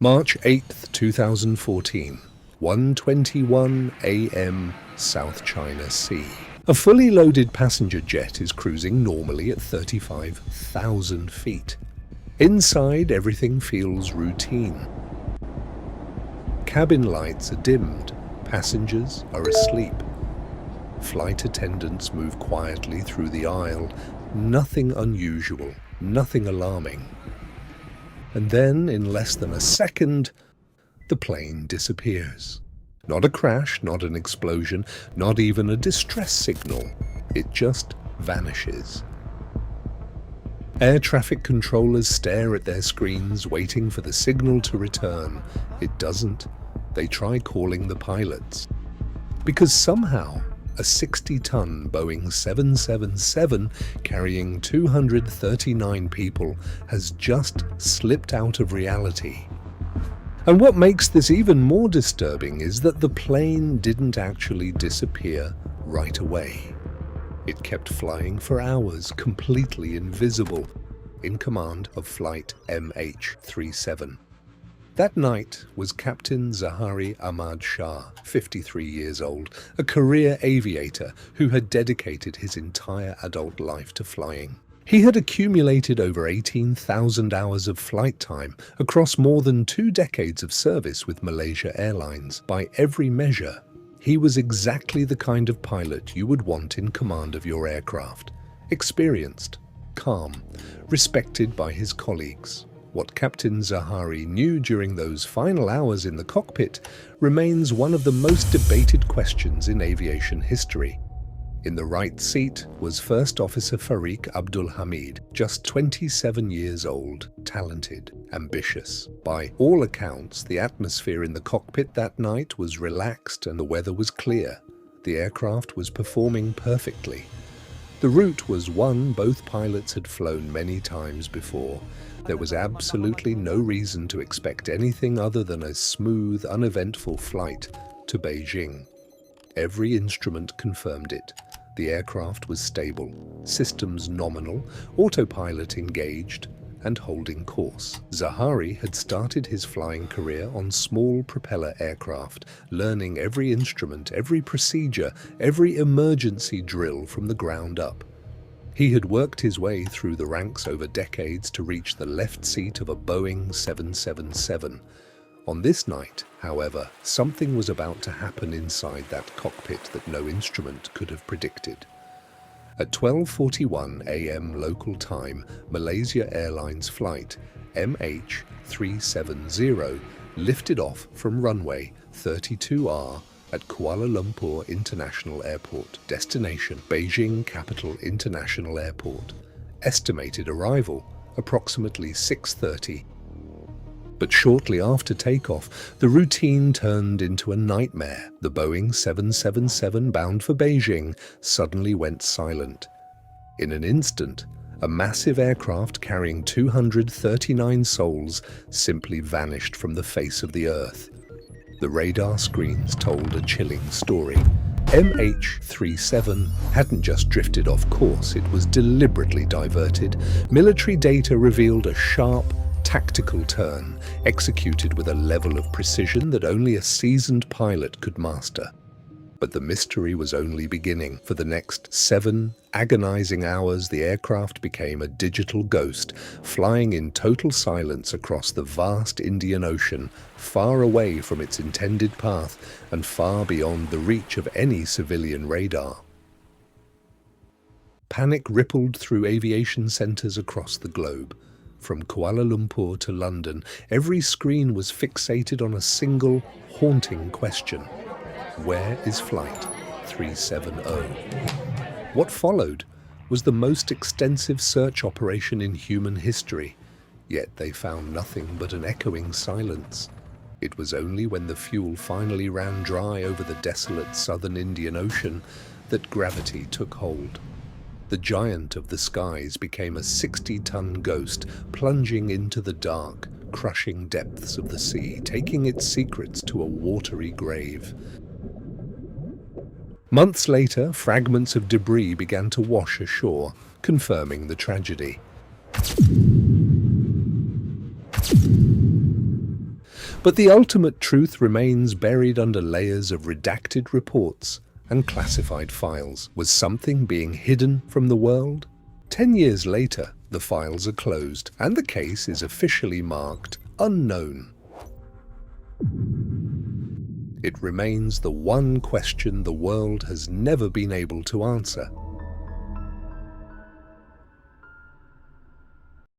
March 8th, 2014, 1:21 a.m. South China Sea. A fully loaded passenger jet is cruising normally at 35,000 feet. Inside, everything feels routine. Cabin lights are dimmed. Passengers are asleep. Flight attendants move quietly through the aisle. Nothing unusual, nothing alarming. And then, in less than a second, the plane disappears. Not a crash, not an explosion, not even a distress signal. It just vanishes. Air traffic controllers stare at their screens, waiting for the signal to return. It doesn't. They try calling the pilots. Because somehow, a 60-ton Boeing 777 carrying 239 people has just slipped out of reality. And what makes this even more disturbing is that the plane didn't actually disappear right away. It kept flying for hours, completely invisible, in command of flight MH370. That night was Captain Zaharie Ahmad Shah, 53 years old, a career aviator who had dedicated his entire adult life to flying. He had accumulated over 18,000 hours of flight time across more than 2 decades of service with Malaysia Airlines. By every measure, he was exactly the kind of pilot you would want in command of your aircraft. Experienced, calm, respected by his colleagues. What Captain Zaharie knew during those final hours in the cockpit remains one of the most debated questions in aviation history. In the right seat was First Officer Farik Abdul Hamid, just 27 years old, talented, ambitious. By all accounts, the atmosphere in the cockpit that night was relaxed and the weather was clear. The aircraft was performing perfectly. The route was one both pilots had flown many times before. There was absolutely no reason to expect anything other than a smooth, uneventful flight to Beijing. Every instrument confirmed it. The aircraft was stable, systems nominal, autopilot engaged, and holding course. Zaharie had started his flying career on small propeller aircraft, learning every instrument, every procedure, every emergency drill from the ground up. He had worked his way through the ranks over decades to reach the left seat of a Boeing 777. On this night, however, something was about to happen inside that cockpit that no instrument could have predicted. At 12:41 a.m. local time, Malaysia Airlines flight MH370 lifted off from runway 32R at Kuala Lumpur International Airport. Destination: Beijing Capital International Airport. Estimated arrival: approximately 6:30. But shortly after takeoff, the routine turned into a nightmare. The Boeing 777 bound for Beijing suddenly went silent. In an instant, a massive aircraft carrying 239 souls simply vanished from the face of the earth. The radar screens told a chilling story. MH370 hadn't just drifted off course, it was deliberately diverted. Military data revealed a sharp, tactical turn, executed with a level of precision that only a seasoned pilot could master. But the mystery was only beginning. For the next 7 agonizing hours, the aircraft became a digital ghost, flying in total silence across the vast Indian Ocean, far away from its intended path and far beyond the reach of any civilian radar. Panic rippled through aviation centers across the globe. From Kuala Lumpur to London, every screen was fixated on a single, haunting question. Where is Flight 370? What followed was the most extensive search operation in human history, yet they found nothing but an echoing silence. It was only when the fuel finally ran dry over the desolate southern Indian Ocean that gravity took hold. The giant of the skies became a 60-ton ghost, plunging into the dark, crushing depths of the sea, taking its secrets to a watery grave. Months later, fragments of debris began to wash ashore, confirming the tragedy. But the ultimate truth remains buried under layers of redacted reports and classified files. Was something being hidden from the world? 10 years later, the files are closed and the case is officially marked unknown. It remains the one question the world has never been able to answer.